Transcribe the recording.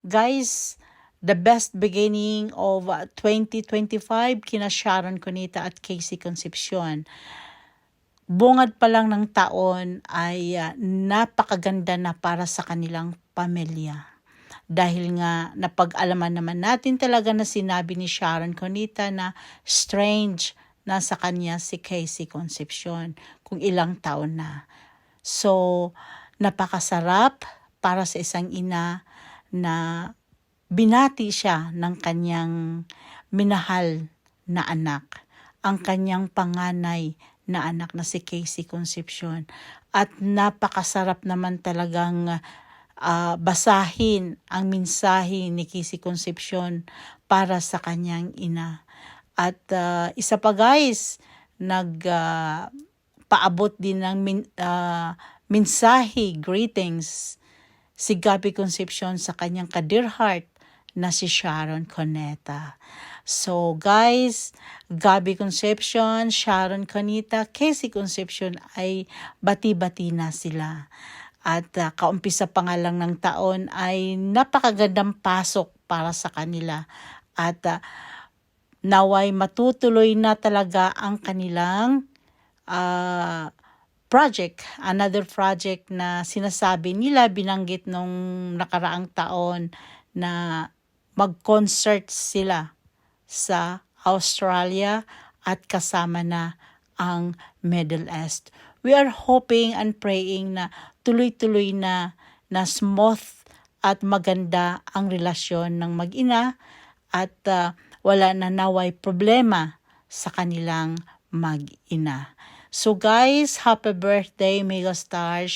guys, the best beginning of 2025 kina Sharon Cunita at Casey Concepcion. Bungad pa lang ng taon ay napakaganda na para sa kanilang pamilya. Dahil nga napag-alaman naman natin talaga na sinabi ni Sharon Cunita na strange na sa kanya si Casey Concepcion kung ilang taon na. So, napakasarap para sa isang ina na binati siya ng kanyang minahal na anak, ang kanyang panganay na anak na si Casey Concepcion. At napakasarap naman talagang basahin ang mensahe ni Casey Concepcion para sa kanyang ina. At isa pa guys, paabot din ng mensahe, greetings, si Gabby Concepcion sa kanyang ka-dear heart na si Sharon Cunita. So guys, Gabby Concepcion, Sharon Cunita, Casey Concepcion ay bati-bati na sila. At kaumpisa pa nga lang ng taon ay napakagandang pasok para sa kanila. At naway matutuloy na talaga ang kanilang project, another project na sinasabi nila, binanggit nung nakaraang taon na mag-concert sila sa Australia at kasama na ang Middle East. We are hoping and praying na tuloy-tuloy na smooth at maganda ang relasyon ng mag-ina at wala na naway problema sa kanilang mag-ina. So guys, happy birthday Megastar